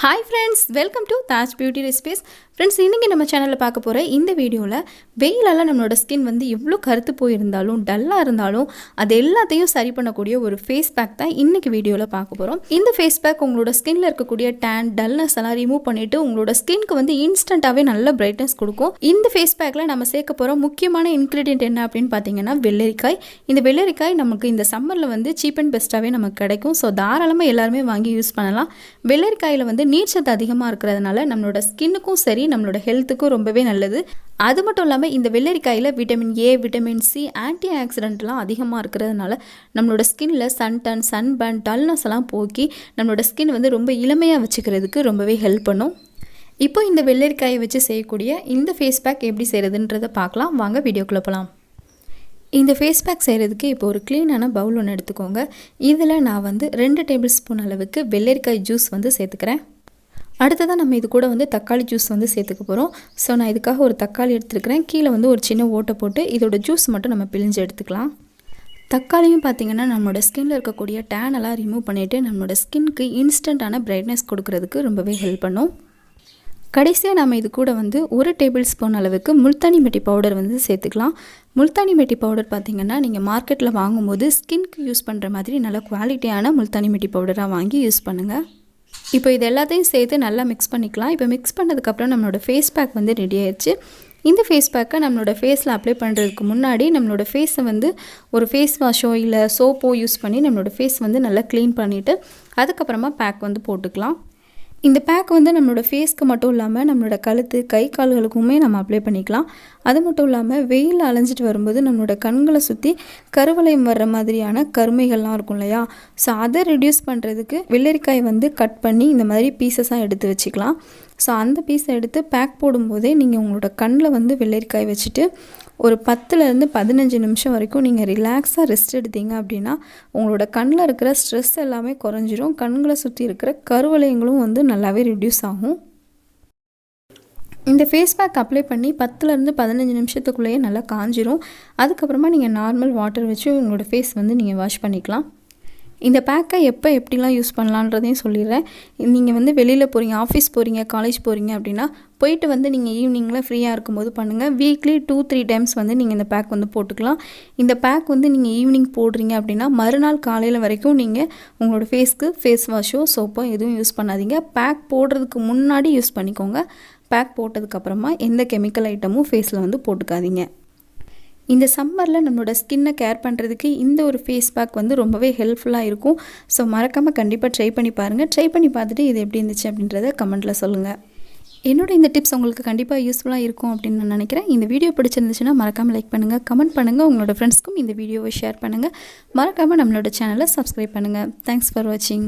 Hi friends, welcome to Taj Beauty Recipes. Friends, இன்னைக்கு நம்ம சேனல்ல பார்க்க போற இந்த வீடியோல வெயிலால நம்மளோட ஸ்கின் வந்து எவ்வளவு கருத்து போயிருந்தாலும் டல்லா இருந்தாலும் அது எல்லாத்தையும் சரி பண்ணக்கூடிய ஒரு ஃபேஸ் பேக் தான் இன்னைக்கு வீடியோல பார்க்க போறோம். இந்த ஃபேஸ் பேக் உங்களோட ஸ்கின்ல இருக்கக்கூடிய tan, டல்னஸ் எல்லாம் ரிமூவ் பண்ணிட்டு உங்களோட ஸ்கின்க்கு வந்து இன்ஸ்டன்ட்டாவே நல்ல பிரைட்னஸ் கொடுக்கும். இந்த ஃபேஸ் பேக்ல நம்ம சேர்க்க போற முக்கியமான இன்கிரிடியன்ட் என்ன அப்படினு பாத்தீங்கன்னா வெள்ளரிக்காய். இந்த வெள்ளரிக்காய் நமக்கு இந்த சம்மர்ல வந்து சீப் அண்ட் பெஸ்ட்டாவே நமக்கு கிடைக்கும். சோ தாராளமா எல்லாரும் வாங்கி யூஸ் பண்ணலாம். வெள்ளரிக்காயில வந்து நீர்ச்சத்து அதிகமாக இருக்கிறதுனால நம்மளோட ஸ்கின்னுக்கும் சரி நம்மளோட ஹெல்த்துக்கும் ரொம்பவே நல்லது. அது மட்டும் இல்லாமல் இந்த வெள்ளரிக்காயில் vitamin A, vitamin C, anti ஆக்சிடென்ட்லாம் அதிகமாக இருக்கிறதுனால நம்மளோட ஸ்கின்ல சன்டன், சன்பர்ன், டல்னஸ் எல்லாம் போக்கி நம்மளோட ஸ்கின் வந்து ரொம்ப இளமையாக வச்சுக்கிறதுக்கு ரொம்பவே ஹெல்ப் பண்ணும். இப்போ இந்த வெள்ளரிக்காயை வச்சு செய்யக்கூடிய இந்த ஃபேஸ் பேக் எப்படி செய்கிறதுன்றதை பார்க்கலாம். வாங்க வீடியோக்குள்ளே போகலாம். இந்த ஃபேஸ் பேக் செய்கிறதுக்கு இப்போ ஒரு க்ளீனான பவுல் ஒன்று எடுத்துக்கோங்க. இதில் நான் வந்து 2 டேபிள் ஸ்பூன் அளவுக்கு வெள்ளரிக்காய் ஜூஸ் வந்து சேர்த்துக்கிறேன். அடுத்ததாக நம்ம இது கூட வந்து தக்காளி ஜூஸ் வந்து சேர்த்துக்க போகிறோம். ஸோ நான் இதுக்காக ஒரு தக்காளி எடுத்துருக்கிறேன். கீழே வந்து ஒரு சின்ன ஓட்டை போட்டு இதோட ஜூஸ் மட்டும் நம்ம பிழிஞ்சு எடுத்துக்கலாம். தக்காளியும் பார்த்திங்கன்னா நம்மளோட ஸ்கின்னில் இருக்கக்கூடிய டேன் எல்லாம் ரிமூவ் பண்ணிவிட்டு நம்மளோட ஸ்கின்க்கு இன்ஸ்டண்ட்டான பிரைட்னஸ் கொடுக்கறதுக்கு ரொம்பவே ஹெல்ப் பண்ணும். கடைசியாக நம்ம இது கூட வந்து 1 டேபிள் ஸ்பூன் அளவுக்கு முல்தானி மெட்டி பவுடர் வந்து சேர்த்துக்கலாம். முல்தானி மெட்டி பவுடர் பார்த்திங்கன்னா நீங்கள் மார்க்கெட்டில் வாங்கும்போது ஸ்கின்க்கு யூஸ் பண்ணுற மாதிரி நல்ல குவாலிட்டியான முல்தானி மெட்டி பவுடராக வாங்கி யூஸ் பண்ணுங்கள். இப்போ இது எல்லாத்தையும் சேர்த்து நல்லா மிக்ஸ் பண்ணிக்கலாம். இப்போ மிக்ஸ் பண்ணதுக்கப்புறம் நம்மளோட ஃபேஸ் பேக் வந்து ரெடி ஆயிடுச்சு. இந்த ஃபேஸ் பேக்கை நம்மளோட ஃபேஸில் அப்ளை பண்ணுறதுக்கு முன்னாடி நம்மளோட ஃபேஸை வந்து ஒரு ஃபேஸ் வாஷோ இல்லை சோப்போ யூஸ் பண்ணி நம்மளோட ஃபேஸ் வந்து நல்லா க்ளீன் பண்ணிவிட்டு அதுக்கப்புறமா பேக் வந்து போட்டுக்கலாம். இந்த பேக் வந்து நம்மளோட ஃபேஸ்க்கு மட்டும் இல்லாமல் நம்மளோட கழுத்து, கை, கால்களுக்குமே நம்ம அப்ளை பண்ணிக்கலாம். அது மட்டும் இல்லாமல் வெயில் அலைஞ்சிட்டு வரும்போது நம்மளோட கண்களை சுற்றி கருவளையம் வர்ற மாதிரியான கருமைகள்லாம் இருக்கும் இல்லையா, ஸோ அதை ரெடியூஸ் பண்ணுறதுக்கு வெள்ளரிக்காய் வந்து கட் பண்ணி இந்த மாதிரி பீசஸாக எடுத்து வச்சுக்கலாம். ஸோ அந்த பீஸை எடுத்து பேக் போடும்போதே நீங்கள் உங்களோட கண்ணில் வந்து வெள்ளரிக்காய் வச்சுட்டு ஒரு 10லேருந்து 15 நிமிஷம் வரைக்கும் நீங்கள் ரிலாக்ஸாக ரெஸ்ட் எடுத்தீங்க அப்படின்னா உங்களோட கண்ணில் இருக்கிற ஸ்ட்ரெஸ் எல்லாமே குறைஞ்சிரும். கண்களை சுற்றி இருக்கிற கருவளையங்களும் வந்து நல்லாவே ரெடியூஸ் ஆகும். இந்த ஃபேஸ் பேக் அப்ளை பண்ணி 10லேருந்து 15 நிமிஷத்துக்குள்ளேயே நல்லா காஞ்சிரும். அதுக்கப்புறமா நீங்கள் நார்மல் வாட்டர் வச்சு உங்களோட ஃபேஸ் வந்து நீங்கள் வாஷ் பண்ணிக்கலாம். இந்த பேக்கை எப்போ எப்படிலாம் யூஸ் பண்ணலான்றதையும் சொல்லிடுறேன். நீங்கள் வந்து வெளியில் போகிறீங்க, ஆஃபீஸ் போகிறீங்க, காலேஜ் போகிறீங்க அப்படின்னா போயிட்டு வந்து நீங்கள் ஈவினிங்கில் ஃப்ரீயாக இருக்கும்போது பண்ணுங்கள். வீக்லி 2-3 டைம்ஸ் வந்து நீங்கள் இந்த பேக் வந்து போட்டுக்கலாம். இந்த பேக் வந்து நீங்கள் ஈவினிங் போடுறீங்க அப்படின்னா மறுநாள் காலையில் வரைக்கும் நீங்கள் உங்களோட ஃபேஸ்க்கு ஃபேஸ் வாஷோ சோப்போ எதுவும் யூஸ் பண்ணாதீங்க. பேக் போடுறதுக்கு முன்னாடி யூஸ் பண்ணிக்கோங்க. பேக் போட்டதுக்கப்புறமா எந்த கெமிக்கல் ஐட்டமும் ஃபேஸில் வந்து போட்டுக்காதீங்க. இந்த சம்மரில் நம்மளோட ஸ்கின்னை கேர் பண்ணுறதுக்கு இந்த ஒரு ஃபேஸ் பேக் வந்து ரொம்பவே ஹெல்ப்ஃபுல்லாக இருக்கும். ஸோ மறக்காமல் கண்டிப்பாக ட்ரை பண்ணி பாருங்கள். ட்ரை பண்ணி பார்த்துட்டு இது எப்படி இருந்துச்சு அப்படின்றத கமெண்ட்டில் சொல்லுங்கள். என்னோட இந்த டிப்ஸ் உங்களுக்கு கண்டிப்பாக யூஸ்ஃபுல்லாக இருக்கும் அப்படின்னு நான் நினைக்கிறேன். இந்த வீடியோ பிடிச்சிருந்துச்சுன்னா மறக்காமல் லைக் பண்ணுங்கள், கமெண்ட் பண்ணுங்கள், உங்களோட ஃப்ரெண்ட்ஸ்க்கும் இந்த வீடியோவை ஷேர் பண்ணுங்கள். மறக்காமல் நம்மளோட சேனலை சப்ஸ்கிரைப் பண்ணுங்கள். தேங்க்ஸ் ஃபார் வாட்சிங்.